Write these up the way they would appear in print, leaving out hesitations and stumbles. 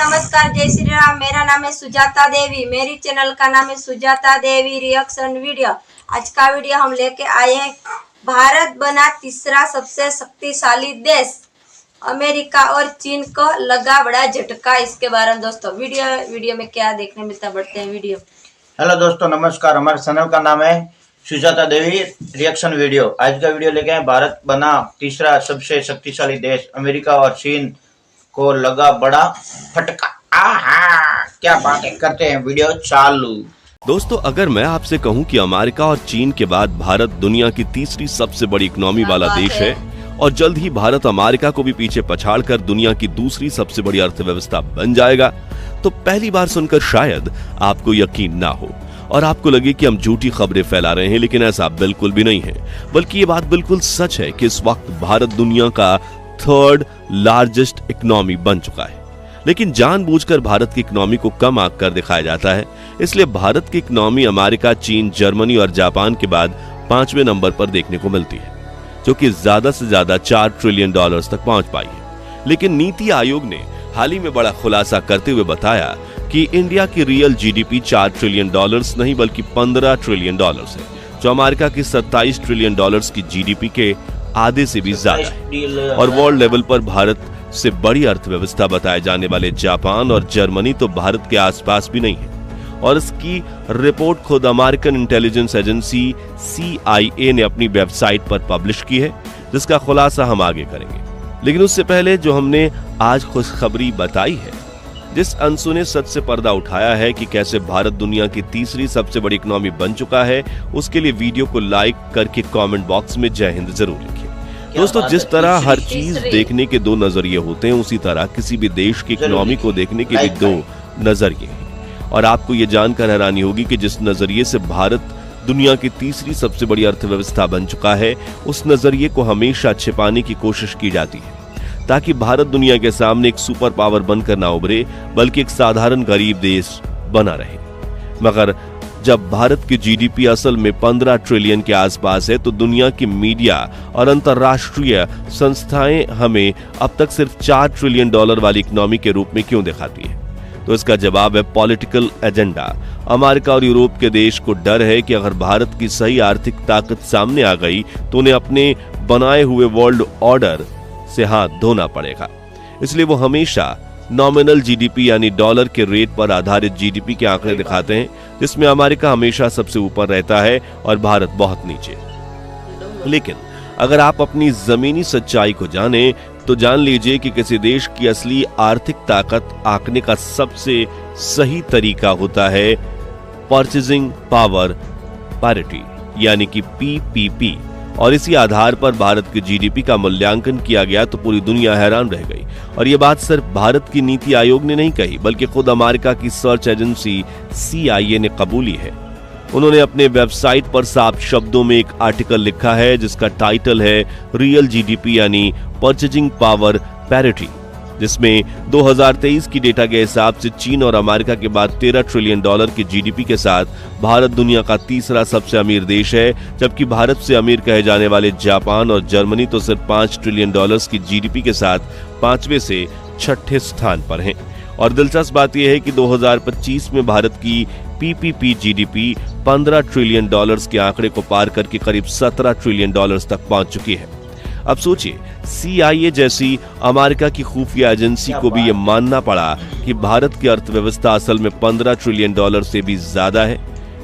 नमस्कार, जय श्री राम। मेरा नाम है सुजाता देवी। मेरी चैनल का नाम है सुजाता देवी रिएक्शन वीडियो। आज का वीडियो हम लेके आए हैं, भारत बना तीसरा सबसे शक्तिशाली देश, अमेरिका और चीन को लगा बड़ा झटका। इसके बारे में दोस्तों वीडियो में क्या देखने मिलता है, बढ़ते हैं वीडियो। हेलो दोस्तों, नमस्कार। हमारे चैनल का नाम है सुजाता देवी रिएक्शन वीडियो। आज का वीडियो लेके आए, भारत बना तीसरा सबसे शक्तिशाली देश, अमेरिका और चीन को लगा बड़ा फटका। क्या बातें करते हैं, वीडियो चालू। दोस्तों, अगर मैं आपसे कहूं कि अमेरिका और चीन के बाद भारत दुनिया की तीसरी सबसे बड़ी इकोनॉमी वाला देश है और जल्द ही भारत अमेरिका को भी पीछे पछाड़कर दुनिया की दूसरी सबसे बड़ी अर्थव्यवस्था बन जाएगा, तो पहली बार सुनकर शायद आपको यकीन ना हो और आपको लगे कि हम झूठी खबरें फैला रहे हैं, लेकिन ऐसा बिल्कुल भी नहीं है। बल्कि ये बात बिल्कुल सच है कि इस वक्त भारत दुनिया का थर्ड लार्जेस्ट इकोनॉमी बन चुका है। लेकिन जानबूझकर भारत की इकोनॉमी को कम आंक कर दिखाया जाता है, इसलिए भारत की इकोनॉमी अमेरिका, चीन, जर्मनी और जापान के बाद 5वें नंबर पर देखने को मिलती है, जो कि ज्यादा से ज्यादा $4 ट्रिलियन तक पहुंच पाई है। लेकिन नीति आयोग ने हाल ही में बड़ा खुलासा करते हुए बताया कि इंडिया की रियल जीडीपी $4 ट्रिलियन नहीं बल्कि $15 ट्रिलियन है, जो अमेरिका की $27 ट्रिलियन की जीडीपी के आधे से भी ज्यादा है। और वर्ल्ड लेवल पर भारत से बड़ी अर्थव्यवस्था बताए जाने वाले जापान और जर्मनी तो भारत के आसपास भी नहीं है। और इसकी रिपोर्ट खुद अमेरिकन इंटेलिजेंस एजेंसी CIA ने अपनी वेबसाइट पर पब्लिश की है, जिसका खुलासा हम आगे करेंगे। लेकिन उससे पहले जो हमने आज खुशखबरी बताई है, जिस अंशु ने सच से पर्दा उठाया है कि कैसे भारत दुनिया की तीसरी सबसे बड़ी इकोनॉमी बन चुका है, उसके लिए वीडियो को लाइक करके कमेंट बॉक्स में जय हिंद जरूर लिखिए। दोस्तों, जिस तरह हर चीज देखने के दो नजरिए होते हैं, उसी तरह किसी भी देश की इकोनॉमी को देखने के भी दो नजरिए हैं। और आपको ये जानकर हैरानी होगी कि जिस नजरिए से भारत दुनिया की तीसरी सबसे बड़ी अर्थव्यवस्था बन चुका है, उस नजरिए को हमेशा छिपाने की कोशिश की जाती है, ताकि भारत दुनिया के सामने एक सुपर पावर बनकर ना उभरे, बल्कि एक साधारण गरीब देश बना रहे। मगर जब भारत की जीडीपी असल में 15 ट्रिलियन के आसपास है, तो दुनिया की मीडिया और अंतर्राष्ट्रीय संस्थाएं हमें अब तक सिर्फ $4 ट्रिलियन वाली इकोनॉमी के रूप में क्यों दिखाती है? तो इसका जवाब है पॉलिटिकल एजेंडा। अमेरिका और यूरोप के देश को डर है कि अगर भारत की सही आर्थिक ताकत सामने आ गई तो उन्हें अपने बनाए हुए वर्ल्ड ऑर्डर से हाथ धोना पड़ेगा। इसलिए वो हमेशा नॉमिनल जीडीपी यानी डॉलर के रेट पर आधारित जीडीपी के आंकड़े दिखाते हैं, जिसमें अमेरिका हमेशा सबसे ऊपर रहता है और भारत बहुत नीचे। लेकिन अगर आप अपनी जमीनी सच्चाई को जानें, तो जान लीजिए कि किसी देश की असली आर्थिक ताकत आंकने का सबसे सही तरीका होता है परचेजिंग पावर पैरिटी यानी कि PPP। और इसी आधार पर भारत की जीडीपी का मूल्यांकन किया गया तो पूरी दुनिया हैरान रह गई। और ये बात सिर्फ भारत की नीति आयोग ने नहीं कही, बल्कि खुद अमेरिका की सर्च एजेंसी CIA ने कबूली है। उन्होंने अपने वेबसाइट पर साफ शब्दों में एक आर्टिकल लिखा है, जिसका टाइटल है रियल जीडीपी यानी परचेजिंग पावर पैरिटी, जिसमें 2023 की डेटा के हिसाब से चीन और अमेरिका के बाद $13 ट्रिलियन की जीडीपी के साथ भारत दुनिया का तीसरा सबसे अमीर देश है, जबकि भारत से अमीर कहे जाने वाले जापान और जर्मनी तो सिर्फ $5 ट्रिलियन की जीडीपी के साथ 5वें से 6ठे स्थान पर हैं। और दिलचस्प बात यह है कि 2025 में भारत की PPP जीडीपी $15 ट्रिलियन के आंकड़े को पार करके करीब $17 ट्रिलियन तक पहुंच चुकी है। अब सोचिए, CIA जैसी अमेरिका की खुफिया एजेंसी को भी ये मानना पड़ा कि भारत की अर्थव्यवस्था असल में $15 ट्रिलियन से भी ज्यादा है,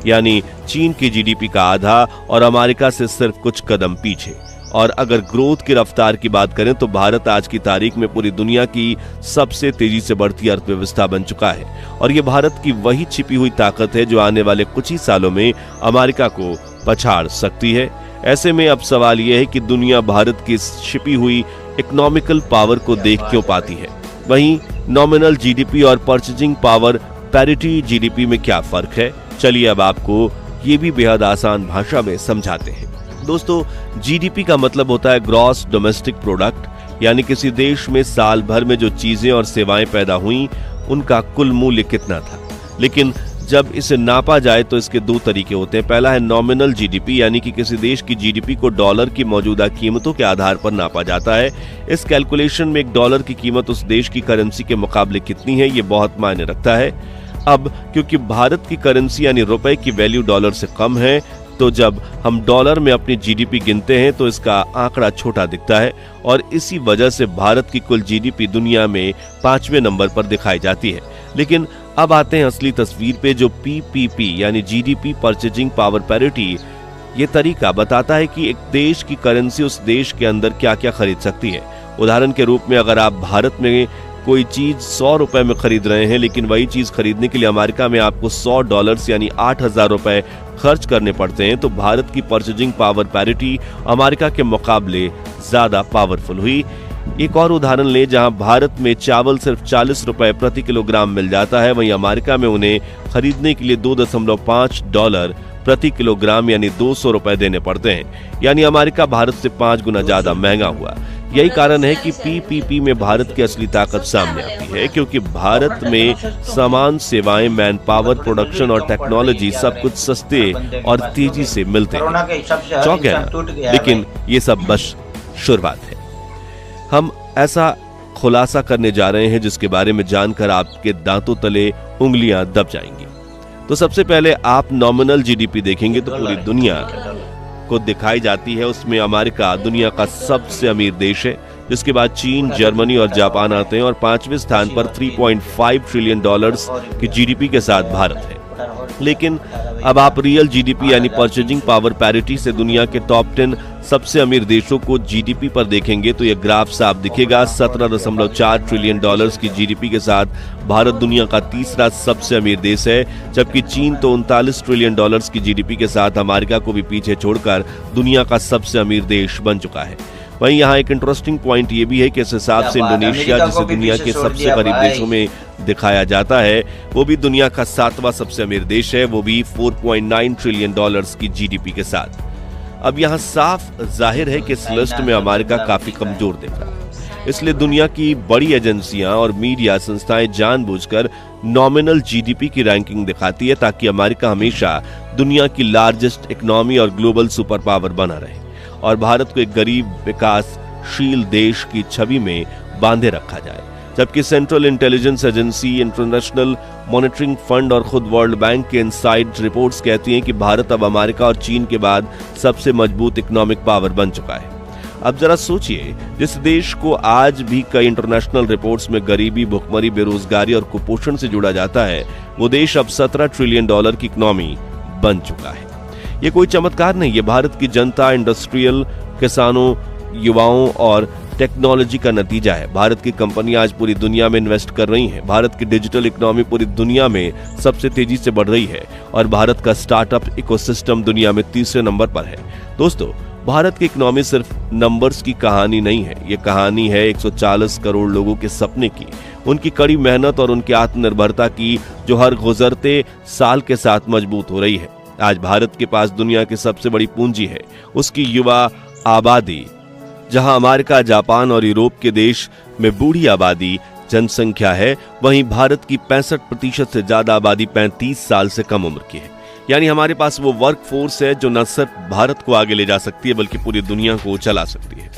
यानी चीन की जीडीपी का आधा और अमेरिका से सिर्फ कुछ कदम पीछे। और अगर ग्रोथ की रफ्तार की बात करें तो भारत आज की तारीख में पूरी दुनिया की सबसे तेजी से बढ़ती अर्थव्यवस्था बन चुका है। और ये भारत की वही छिपी हुई ताकत है जो आने वाले कुछ ही सालों में अमेरिका को पछाड़ सकती है। ऐसे में अब सवाल यह है कि दुनिया भारत की छिपी हुई इकोनॉमिकल पावर को देख क्यों पाती है? वहीं नॉमिनल जीडीपी और परचेजिंग पावर पैरिटी जीडीपी में क्या फर्क है? चलिए अब आपको ये भी बेहद आसान भाषा में समझाते हैं। दोस्तों, जीडीपी का मतलब होता है ग्रॉस डोमेस्टिक प्रोडक्ट, यानी किसी देश में साल भर में जो चीजें और सेवाएं पैदा हुई उनका कुल मूल्य कितना था। लेकिन जब इसे नापा जाए तो इसके दो तरीके होते हैं। पहला है नॉमिनल जीडीपी, यानी कि किसी देश की जीडीपी को डॉलर की मौजूदा कीमतों के आधार पर नापा जाता है। इस कैलकुलेशन में एक डॉलर की कीमत उस देश की करेंसी के मुकाबले कितनी है, ये बहुत मायने रखता है। अब क्योंकि भारत की करेंसी यानी रुपए की वैल्यू डॉलर से कम है, तो जब हम डॉलर में अपनी जीडीपी गिनते हैं तो इसका आंकड़ा छोटा दिखता है और इसी वजह से भारत की कुल जीडीपी दुनिया में 5वें नंबर पर दिखाई जाती है। लेकिन अब आते हैं असली तस्वीर पे, जो पीपीपी यानी जीडीपी परचेजिंग पावर पैरिटी। ये तरीका बताता है कि एक देश की करेंसी उस देश के अंदर क्या क्या खरीद सकती है। उदाहरण के रूप में अगर आप भारत में कोई चीज 100 रुपए में खरीद रहे हैं, लेकिन वही चीज खरीदने के लिए अमेरिका में आपको $100 यानी 8,000 रुपए खर्च करने पड़ते हैं, तो भारत की परचेजिंग पावर पैरिटी अमेरिका के मुकाबले ज्यादा पावरफुल हुई। एक और उदाहरण ले, जहां भारत में चावल सिर्फ 40 रुपए प्रति किलोग्राम मिल जाता है, वहीं अमेरिका में उन्हें खरीदने के लिए $2.5 प्रति किलोग्राम यानी 200 रुपए देने पड़ते हैं। यानी अमेरिका भारत से 5 गुना ज्यादा महंगा हुआ। यही कारण है कि पीपीपी में भारत की असली ताकत सामने आती है, क्योंकि भारत में सामान, सेवाएं, मैन पावर, प्रोडक्शन और टेक्नोलॉजी सब कुछ सस्ते और तेजी से मिलते हैं। चौंक गए ना? लेकिन ये सब बस शुरुआत है। हम ऐसा खुलासा करने जा रहे हैं जिसके बारे में जानकर आपके दांतों तले उंगलियां दब जाएंगी। तो सबसे पहले आप नॉमिनल जीडीपी देखेंगे तो पूरी दुनिया को दिखाई जाती है। उसमें अमेरिका दुनिया का सबसे अमीर देश है, जिसके बाद चीन, जर्मनी और जापान आते हैं और 5वें स्थान पर $3.5 ट्रिलियन की जीडीपी के साथ भारत है। लेकिन अब आप रियल जीडीपी यानी परचेजिंग पावर पैरिटी से दुनिया के टॉप 10 सबसे अमीर देशों को जीडीपी पर देखेंगे तो यह ग्राफ साफ दिखेगा। $17.4 ट्रिलियन की जीडीपी के साथ भारत दुनिया का तीसरा सबसे अमीर देश है, जबकि चीन तो $39 ट्रिलियन की जीडीपी के साथ अमेरिका को भी पीछे छोड़कर दुनिया का सबसे अमीर देश बन चुका है। वहीं यहाँ एक इंटरेस्टिंग पॉइंट ये भी है कि इस हिसाब से इंडोनेशिया, जिसे दुनिया के सबसे गरीब देशों में दिखाया जाता है, वो भी दुनिया का 7वां सबसे अमीर देश है, वो भी $4.9 ट्रिलियन की जीडीपी के साथ। अब यहाँ साफ जाहिर है कि इस लिस्ट में अमेरिका काफी कमजोर दिख रहा है। इसलिए दुनिया की बड़ी एजेंसियां और मीडिया संस्थाएं जानबूझकर नॉमिनल जीडीपी की रैंकिंग दिखाती है, ताकि अमेरिका हमेशा दुनिया की लार्जेस्ट इकोनॉमी और ग्लोबल सुपर पावर बना रहे और भारत को एक गरीब विकासशील देश की छवि में बांधे रखा जाए। जबकि central intelligence agency, international monitoring fund और खुद वर्ल्ड बैंक के इनसाइड रिपोर्ट्स कहती हैं कि भारत अब अमेरिका और चीन के बाद सबसे मजबूत इकोनॉमिक पावर बन चुका है। अब जरा सोचिए, जिस देश को आज भी कई इंटरनेशनल रिपोर्ट्स में गरीबी, भुखमरी, बेरोजगारी और कुपोषण से जुड़ा जाता है, वो देश अब $17 ट्रिलियन की इकोनॉमी बन चुका है। ये कोई चमत्कार नहीं, ये भारत की जनता, इंडस्ट्रियल, किसानों, युवाओं और टेक्नोलॉजी का नतीजा है। भारत की कंपनियां आज पूरी दुनिया में इन्वेस्ट कर रही हैं। भारत की डिजिटल इकोनॉमी पूरी दुनिया में सबसे तेजी से बढ़ रही है और भारत का स्टार्टअप इकोसिस्टम दुनिया में 3रे नंबर पर है। दोस्तों, भारत की इकोनॉमी सिर्फ नंबर्स की कहानी नहीं है, ये कहानी है 140 करोड़ लोगों के सपने की, उनकी कड़ी मेहनत और उनकी आत्मनिर्भरता की, जो हर गुजरते साल के साथ मजबूत हो रही है। आज भारत के पास दुनिया की सबसे बड़ी पूंजी है, उसकी युवा आबादी। जहां अमेरिका, जापान और यूरोप के देश में बूढ़ी आबादी जनसंख्या है, वहीं भारत की 65% से ज्यादा आबादी 35 साल से कम उम्र की है। यानी हमारे पास वो वर्क फोर्स है जो न सिर्फ भारत को आगे ले जा सकती है बल्कि पूरी दुनिया को चला सकती है।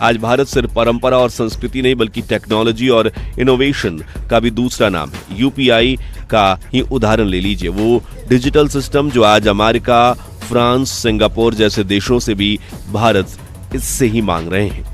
आज भारत सिर्फ परंपरा और संस्कृति नहीं बल्कि टेक्नोलॉजी और इनोवेशन का भी दूसरा नाम है। यूपीआई का ही उदाहरण ले लीजिए, वो डिजिटल सिस्टम जो आज अमेरिका, फ्रांस, सिंगापुर जैसे देशों से भी भारत इससे ही मांग रहे हैं।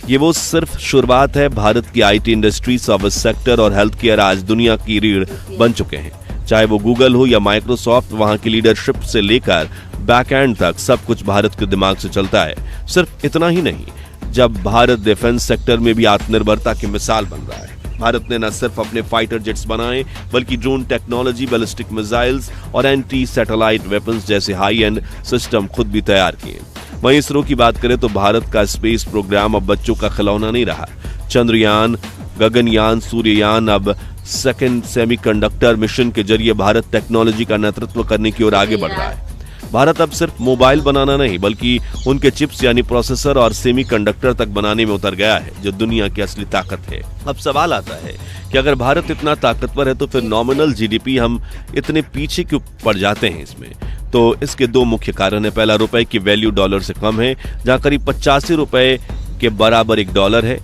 ये वो सिर्फ शुरुआत है। भारत की आईटी इंडस्ट्री, सर्विस सेक्टर और हेल्थ केयर आज दुनिया की रीढ़ बन चुके हैं। चाहे वो गूगल हो या माइक्रोसॉफ्ट, वहां की लीडरशिप से लेकर बैक एंड तक सब कुछ भारत के दिमाग से चलता है। सिर्फ इतना ही नहीं, जब भारत डिफेंस सेक्टर में भी आत्मनिर्भरता की मिसाल बन रहा है। भारत ने न सिर्फ अपने फाइटर जेट्स बनाए बल्कि ड्रोन टेक्नोलॉजी, बैलिस्टिक मिसाइल्स और एंटी सैटेलाइट वेपन्स जैसे हाई एंड सिस्टम खुद भी तैयार किए। वहीं इसरो की बात करें तो भारत का स्पेस प्रोग्राम अब बच्चों का खिलौना नहीं रहा। चंद्रयान, गगनयान, सूर्ययान, अब सेकंड सेमीकंडक्टर मिशन के जरिए भारत टेक्नोलॉजी का नेतृत्व करने की ओर आगे बढ़ रहा है। भारत अब सिर्फ मोबाइल बनाना नहीं बल्कि उनके चिप्स यानी प्रोसेसर और सेमीकंडक्टर तक बनाने में उतर गया है, जो दुनिया की असली ताकत है। अब सवाल आता है कि अगर भारत इतना ताकतवर है तो फिर नॉमिनल जीडीपी हम इतने पीछे क्यों पड़ जाते हैं इसमें? तो इसके दो मुख्य कारण है। पहला, रुपए की वैल्यू डॉलर से कम है, जहां करीब 85 रुपए के बराबर एक डॉलर है।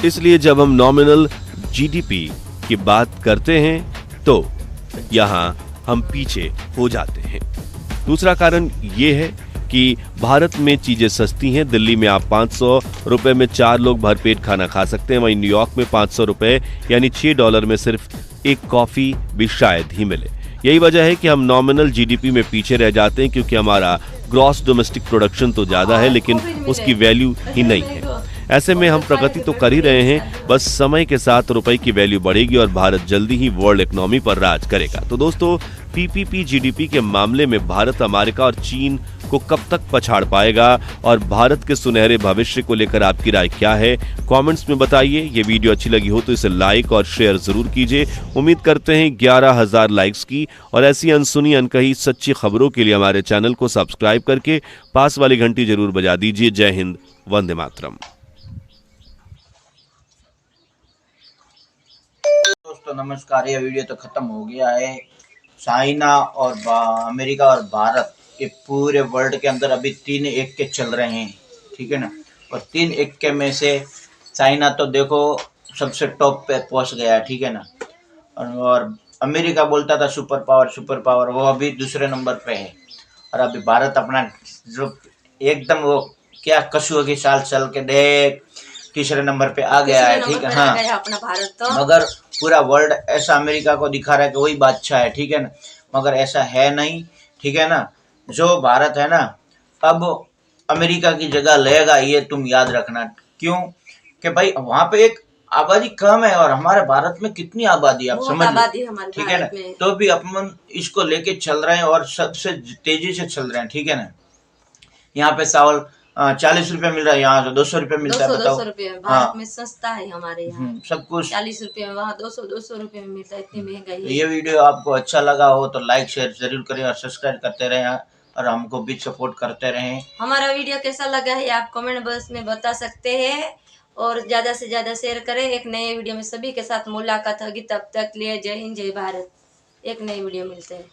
इसलिए जब हम नॉमिनल जीडीपी की बात करते हैं तो यहां हम पीछे हो जाते हैं। दूसरा कारण ये है कि भारत में चीजें सस्ती हैं। दिल्ली में आप 500 रुपए में 4 लोग भरपेट खाना खा सकते हैं, वहीं न्यूयॉर्क में 500 रुपए यानी $6 में सिर्फ एक कॉफी भी शायद ही मिले। यही वजह है कि हम नॉमिनल जीडीपी में पीछे रह जाते हैं, क्योंकि हमारा ग्रॉस डोमेस्टिक प्रोडक्शन तो ज्यादा है लेकिन उसकी वैल्यू ही नहीं है। ऐसे में हम प्रगति तो कर ही रहे हैं, बस समय के साथ रुपए की वैल्यू बढ़ेगी और भारत जल्दी ही वर्ल्ड इकोनॉमी पर राज करेगा। तो दोस्तों, पीपीपी जीडीपी के मामले में भारत अमेरिका और चीन को कब तक पछाड़ पाएगा और भारत के सुनहरे भविष्य को लेकर आपकी राय क्या है, कमेंट्स में बताइए। ये वीडियो अच्छी लगी हो तो इसे लाइक और शेयर जरूर कीजिए। उम्मीद करते हैं 11,000 लाइक्स की, और ऐसी अनसुनी अनकही सच्ची खबरों के लिए हमारे चैनल को सब्सक्राइब करके पास वाली घंटी जरूर बजा दीजिए। जय हिंद, वंदे मातरम। दोस्तों नमस्कार, यह वीडियो तो खत्म हो गया है। चाइना और अमेरिका और भारत, ये पूरे वर्ल्ड के अंदर अभी 3 एक्के चल रहे हैं, ठीक है ना। और 3 एक्के में से चाइना तो देखो सबसे टॉप पे पहुंच गया है, ठीक है ना। और अमेरिका बोलता था सुपर पावर, वो अभी दूसरे नंबर पे है। और अभी भारत अपना जो एकदम वो क्या कछुए की चाल चल के देख तीसरे नंबर पे आ गया है, ठीक है। हाँ, अपना भारत तो मगर पूरा वर्ल्ड ऐसा अमेरिका को दिखा रहा है कि वही बादशाह है, ठीक है ना। मगर ऐसा है नहीं, ठीक है ना। जो भारत है ना, अब अमेरिका की जगह लेगा, ये तुम याद रखना। क्यों? कि भाई वहां पे एक आबादी कम है और हमारे भारत में कितनी आबादी, आप समझ लो, ठीक है ना। तो भी अपन इसको लेके चल रहे हैं और सबसे तेजी से चल रहे हैं, ठीक है ना। यहाँ पे चावल 40 रुपए मिल रहा है, यहाँ 200 रुपए मिलता है, बताओ। 200 रुपए भारत में सस्ता है, हमारे यहाँ सब कुछ 40 रुपए में, वहाँ 200 रुपए में मिलता है, इतनी महंगाई है। ये वीडियो आपको अच्छा लगा हो तो लाइक शेयर जरूर करें और सब्सक्राइब करते रहें और हमको भी सपोर्ट करते रहें। हमारा वीडियो कैसा लगा है आप कमेंट बॉक्स में बता सकते हैं, और ज्यादा से ज्यादा शेयर करें। एक नए वीडियो में सभी के साथ मुलाकात होगी, तब तक लिए जय हिंद, जय भारत। एक नई वीडियो मिलते हैं।